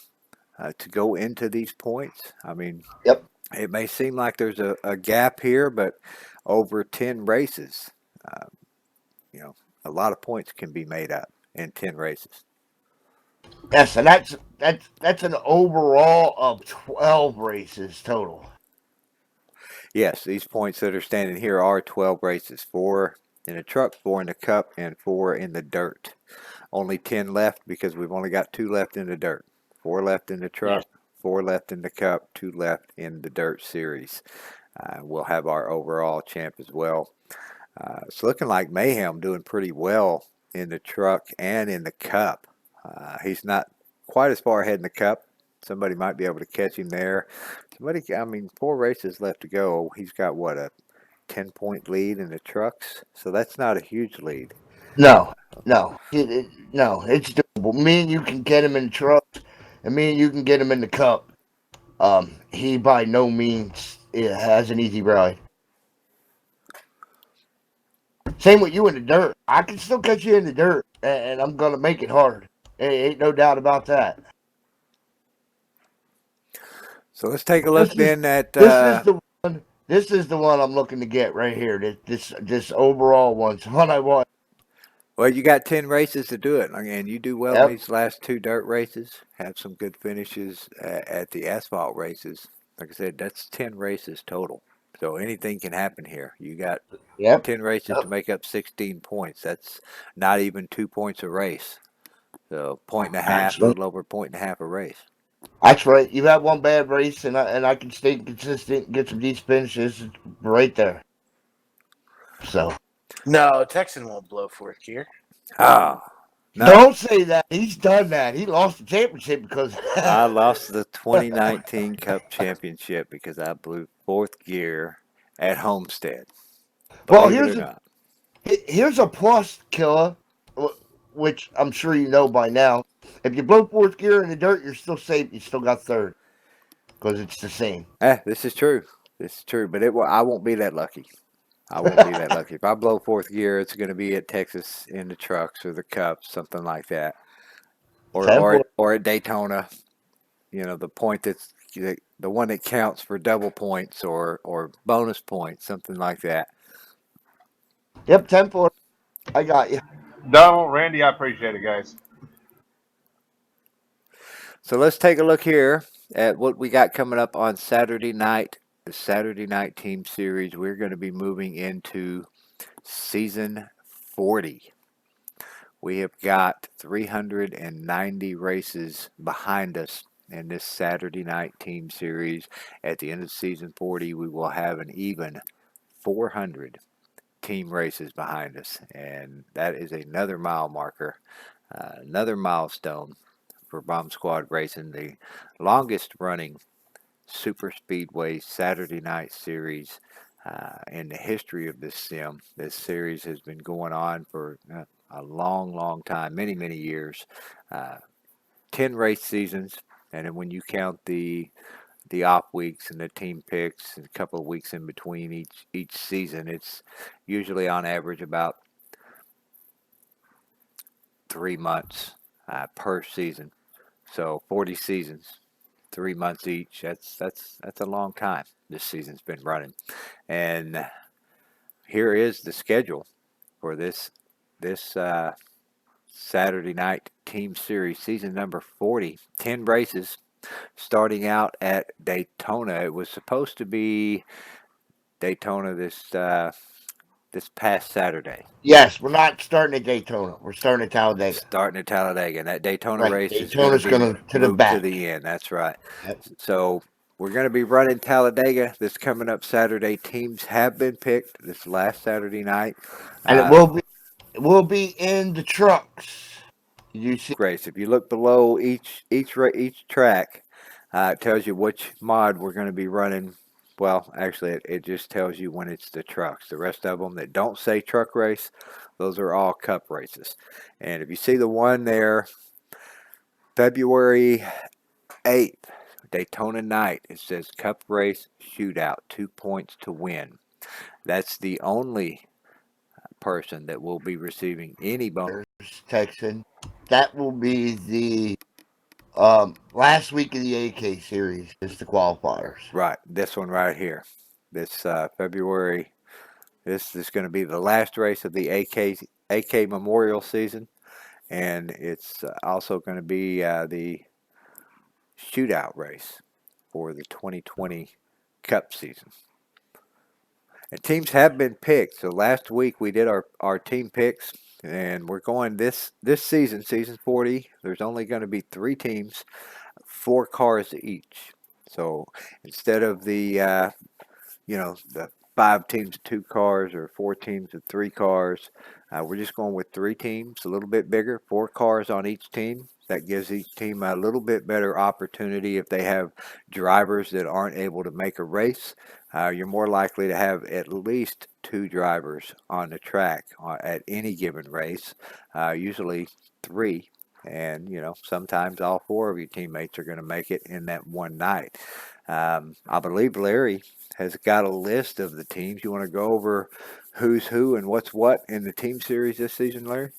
[SPEAKER 2] to go into these points. I mean,
[SPEAKER 5] Yep.
[SPEAKER 2] it may seem like there's a gap here, but over 10 races, uh, you know, a lot of points can be made up in 10 races.
[SPEAKER 5] Yes, and that's an overall of 12 races total.
[SPEAKER 2] Yes, these points that are standing here are 12 races, 4 in the truck, 4 in the cup, and 4 in the dirt. Only 10 left because we've only got 2 left in the dirt. 4 left in the truck, 4 left in the cup, 2 left in the dirt series. We'll have our overall champ as well. It's looking like Mayhem doing pretty well in the truck and in the cup. He's not quite as far ahead in the cup. Somebody might be able to catch him there. 4 races left to go. He's got what, a 10-point lead in the trucks? So that's not a huge lead.
[SPEAKER 5] No, it's doable. Me and you can get him in the truck, and me and you can get him in the cup. He by no means has an easy ride. Same with you in the dirt. I can still catch you in the dirt, and I'm gonna make it hard. Ain't no doubt about that.
[SPEAKER 2] So let's take a look then at.
[SPEAKER 5] This is the one I'm looking to get right here. This overall one's one I want.
[SPEAKER 2] Well, you got 10 races to do it, and you do well
[SPEAKER 5] Yep.
[SPEAKER 2] in these last 2 dirt races. Have some good finishes at the asphalt races. Like I said, that's 10 races total. So anything can happen here. You got
[SPEAKER 5] Yep.
[SPEAKER 2] 10 races to make up 16 points. That's not even 2 points a race. So point and a half, a little over a point and a half a race.
[SPEAKER 5] That's right. You have one bad race, and I can stay consistent, get some decent finishes right there. So
[SPEAKER 6] No, Texan won't blow 4th gear.
[SPEAKER 2] Oh, no.
[SPEAKER 5] Don't say that. He's done that. He lost the championship because
[SPEAKER 2] I lost the 2019 Cup Championship because I blew 4th gear at Homestead.
[SPEAKER 5] Well,
[SPEAKER 2] Believe it or not.
[SPEAKER 5] here's a plus, Killa, which I'm sure you know by now. If you blow 4th gear in the dirt, you're still safe. You still got 3rd because it's the same.
[SPEAKER 2] This is true. This is true, but I won't be that lucky. I won't be that lucky. If I blow 4th gear, it's going to be at Texas in the trucks or the cups, something like that, or at Daytona. You know, the point that's the one that counts for double points or bonus points, something like that.
[SPEAKER 5] Yep, 10-4. I got you.
[SPEAKER 4] Donald, Randy, I appreciate it, guys.
[SPEAKER 2] So let's take a look here at what we got coming up on Saturday night. The Saturday night team series. We're going to be moving into season 40. We have got 390 races behind us in this Saturday night team series. At the end of season 40, we will have an even 400 team races behind us, and that is another mile marker, another milestone for Bomb Squad Racing, the longest running super speedway Saturday night series in the history of this sim. This series has been going on for a long time, many years. 10 race seasons, and then when you count the off weeks and the team picks and a couple of weeks in between each season, it's usually on average about 3 months per season. So 40 seasons, 3 months each. That's a long time this season's been running. And here is the schedule for this Saturday night team series, season number 40. 10 races, starting out at Daytona. It was supposed to be Daytona this past Saturday.
[SPEAKER 5] Yes, we're not starting at Daytona. We're starting at Talladega.
[SPEAKER 2] Starting at Talladega, and that Daytona
[SPEAKER 5] Right.
[SPEAKER 2] race is going
[SPEAKER 5] Daytona's
[SPEAKER 2] to
[SPEAKER 5] going
[SPEAKER 2] be
[SPEAKER 5] to the
[SPEAKER 2] moved
[SPEAKER 5] back.
[SPEAKER 2] to the end. That's right.
[SPEAKER 5] Yep.
[SPEAKER 2] So we're going to be running Talladega this coming up Saturday. Teams have been picked this last Saturday night.
[SPEAKER 5] And it will be in the trucks. You see,
[SPEAKER 2] Race. If you look below each track, it tells you which mod we're going to be running. Well, actually, it just tells you when it's the trucks. The rest of them that don't say truck race, those are all cup races. And if you see the one there, February 8th, Daytona night, it says cup race shootout, 2 points to win. That's the only person that will be receiving any bonus.
[SPEAKER 5] Texan. That will be the last week of the AK series. Is the qualifiers.
[SPEAKER 2] Right, this one right here. This February. This is going to be the last race of the AK Memorial season, and it's also going to be the shootout race for the 2020 Cup season. And teams have been picked. So last week we did our team picks, and we're going this season, season 40. There's only going to be 3 teams, 4 cars each. So instead of the the 5 teams of 2 cars or 4 teams of 3 cars, we're just going with 3 teams, a little bit bigger, 4 cars on each team. That gives each team a little bit better opportunity. If they have drivers that aren't able to make a race, you're more likely to have at least 2 drivers on the track at any given race, usually 3. And, sometimes all 4 of your teammates are going to make it in that one night. I believe Larry has got a list of the teams. You want to go over who's who and what's what in the team series this season, Larry?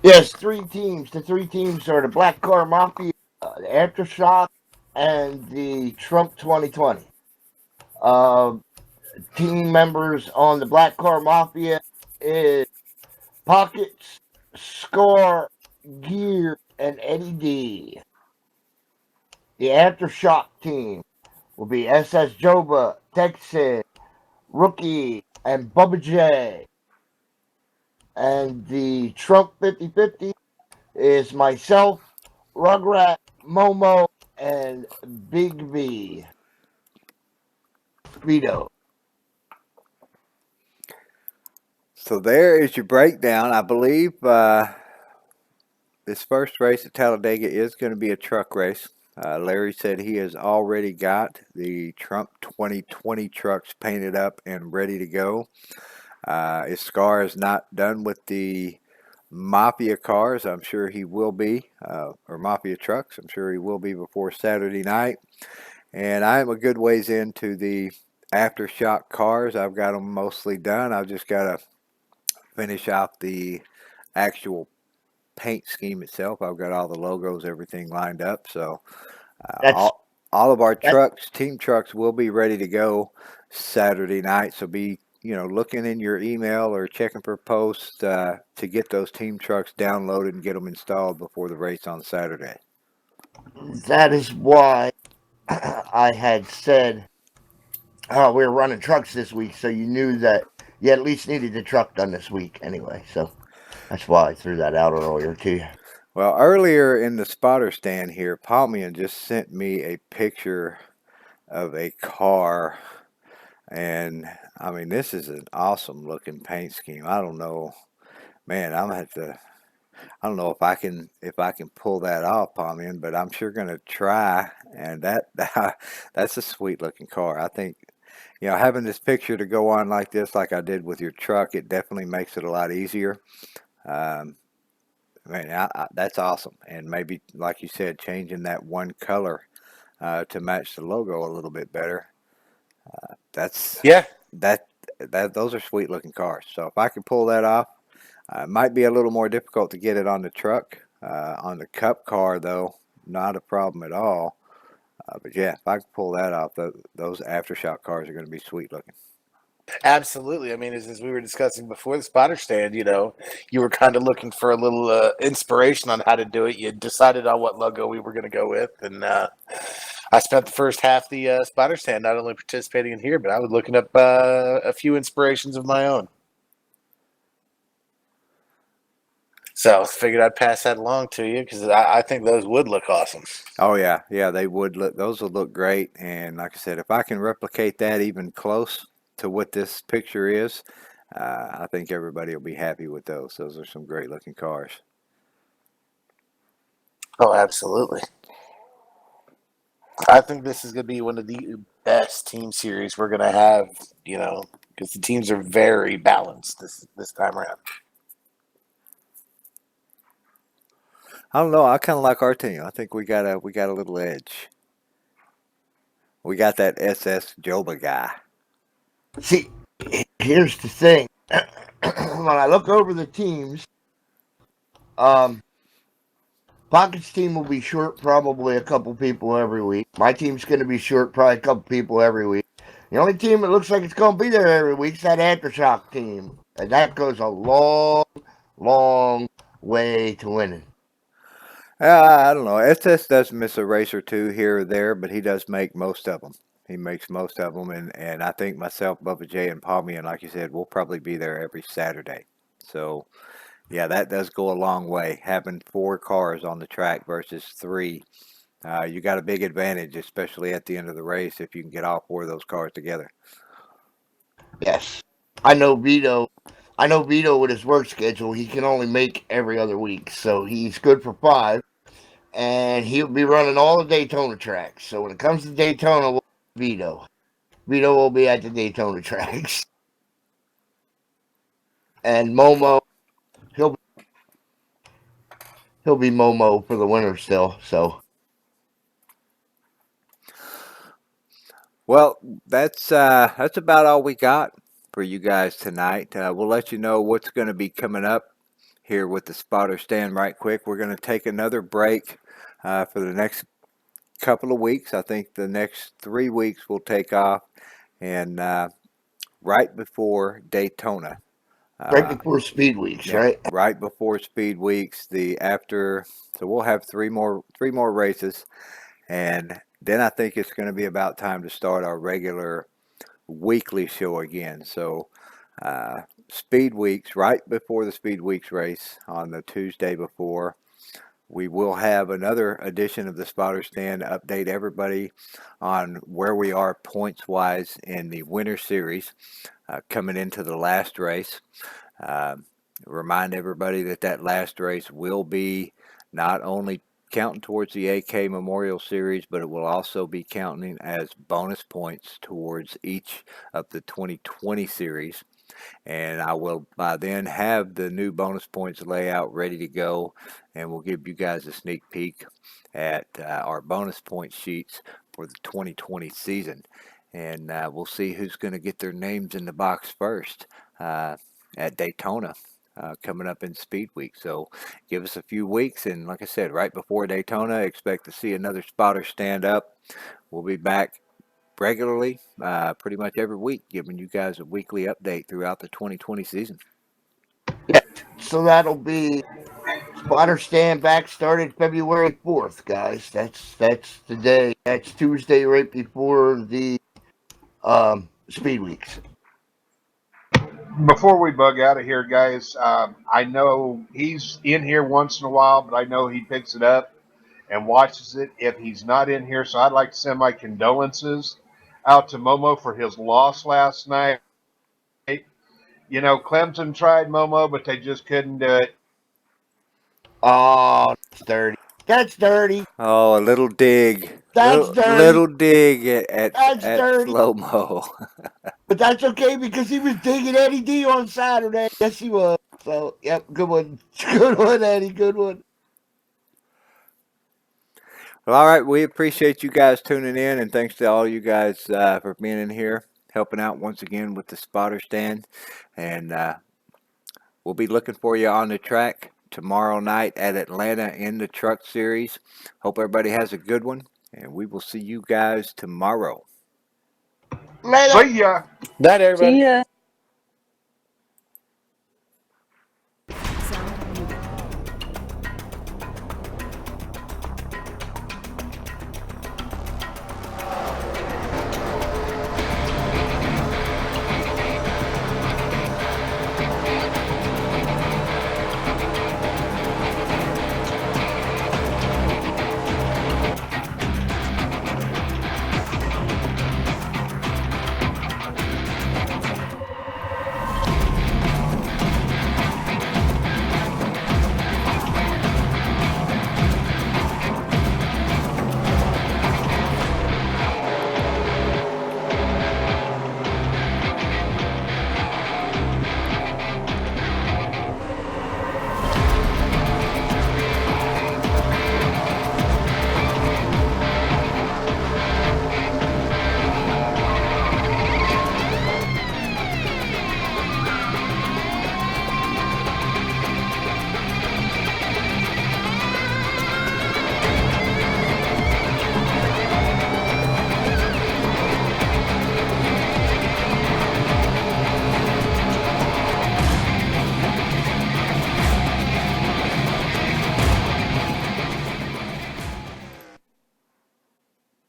[SPEAKER 5] Yes, 3 teams. The 3 teams are the Black Car Mafia, the Aftershock, and the Trump 2020. Team members on the Black Car Mafia is Pockets, Score, Gear, and Eddie D. The Aftershock team will be SS Joba, Texan, Rookie, and Bubba J. And the Trump 50-50 is myself, Rugrat, Momo, and Big V. Vito.
[SPEAKER 2] So there is your breakdown. I believe this first race at Talladega is going to be a truck race. Larry said he has already got the Trump 2020 trucks painted up and ready to go. Iskar is not done with the Mafia cars. I'm sure he will be, or Mafia trucks. I'm sure he will be before Saturday night. And I am a good ways into the Aftershock cars. I've got them mostly done. I've just got to finish off the actual paint scheme itself. I've got all the logos, everything lined up. So all of our trucks, team trucks, will be ready to go Saturday night. So be looking in your email or checking for posts to get those team trucks downloaded and get them installed before the race on Saturday.
[SPEAKER 5] That is why I had said we were running trucks this week, so you knew that you at least needed the truck done this week anyway. So that's why I threw that out earlier to you.
[SPEAKER 2] Well, earlier in the spotter stand here, Palmian just sent me a picture of a car, and I mean, this is an awesome looking paint scheme. I don't know, man. I'm gonna have to. I don't know if I can pull that off, Palmian, but I'm sure gonna try. And that's a sweet looking car. I think, having this picture to go on like this, like I did with your truck, it definitely makes it a lot easier. That's awesome. And maybe, like you said, changing that one color to match the logo a little bit better. Those are sweet looking cars. So if I could pull that off, it might be a little more difficult to get it on the truck. On the Cup car, though, not a problem at all. But yeah, if I could pull that off, those Aftershock cars are going to be sweet looking.
[SPEAKER 6] Absolutely. I mean, as we were discussing before the spotter stand, you were kind of looking for a little inspiration on how to do it. You decided on what logo we were going to go with, and I spent the first half of the spotter stand not only participating in here, but I was looking up a few inspirations of my own. So figured I'd pass that along to you because I think those would look awesome.
[SPEAKER 2] Oh yeah, yeah, they would look. Those would look great. And like I said, if I can replicate that even close to what this picture is, I think everybody will be happy with those. Those are some great looking cars.
[SPEAKER 6] Oh, absolutely. I think this is going to be one of the best team series we're going to have, because the teams are very balanced this time around.
[SPEAKER 2] I don't know. I kind of like our team. I think we got a little edge. We got that SS Joba guy.
[SPEAKER 5] See, here's the thing. When I look over the teams, Pocket's team will be short probably a couple people every week. My team's going to be short probably a couple people every week. The only team that looks like it's going to be there every week is that Aftershock team. And that goes a long, long way to winning.
[SPEAKER 2] I don't know. SS does miss a race or two here or there, but he does make most of them. He makes most of them, and I think myself, Bubba J, and Palmy, and like you said, we'll probably be there every Saturday. So, yeah, that does go a long way. Having 4 cars on the track versus 3, you got a big advantage, especially at the end of the race, if you can get all 4 of those cars together.
[SPEAKER 5] Yes. I know Vito with his work schedule, he can only make every other week. So he's good for 5. And he'll be running all the Daytona tracks. So when it comes to Daytona, we'll Vito will be at the Daytona tracks. And Momo, he'll be Momo for the winter still. So,
[SPEAKER 2] well, that's about all we got for you guys tonight. We'll let you know what's going to be coming up here with the spotter stand right quick. We're going to take another break for the next couple of weeks. I think the next 3 weeks we'll take off, and right before Daytona.
[SPEAKER 5] right before Speed Weeks,
[SPEAKER 2] Yeah,
[SPEAKER 5] right?
[SPEAKER 2] right before Speed Weeks. So we'll have three more races, and then I think it's going to be about time to start our regular weekly show again. So Speed Weeks, right before the Speed Weeks race on the Tuesday before, we will have another edition of the Spotter Stand to update everybody on where we are points wise in the Winter Series coming into the last race. Remind everybody that last race will be not only counting towards the AK Memorial Series, but it will also be counting as bonus points towards each of the 2020 series. And I will by then have the new bonus points layout ready to go, and we'll give you guys a sneak peek at our bonus point sheets for the 2020 season. And we'll see who's going to get their names in the box first at Daytona. Coming up in Speed Week. So give us a few weeks, and like I said, right before Daytona, expect to see another spotter stand up. We'll be back regularly, pretty much every week, giving you guys a weekly update throughout the 2020 season.
[SPEAKER 5] Yeah. So that'll be Spotter Stand back started February 4th, guys. That's the day. That's Tuesday right before the Speed Weeks.
[SPEAKER 4] Before we bug out of here, guys, I know he's in here once in a while, but I know he picks it up and watches it if he's not in here. So I'd like to send my condolences out to Momo for his loss last night. Clemson tried Momo, but they just couldn't do it.
[SPEAKER 5] Oh, that's dirty. That's dirty.
[SPEAKER 2] Oh, a little dig.
[SPEAKER 5] That's dirty.
[SPEAKER 2] Little dig at
[SPEAKER 5] dirty.
[SPEAKER 2] Slow-Mo.
[SPEAKER 5] But that's okay because he was digging Eddie D on Saturday. Yes, he was. So, yep, good one. Good one, Eddie. Good one.
[SPEAKER 2] Well, all right. We appreciate you guys tuning in, and thanks to all you guys for being in here, helping out once again with the spotter stand. And we'll be looking for you on the track tomorrow night at Atlanta in the Truck Series. Hope everybody has a good one, and we will see you guys tomorrow.
[SPEAKER 5] Later.
[SPEAKER 4] See ya.
[SPEAKER 6] Night, everybody.
[SPEAKER 3] See ya.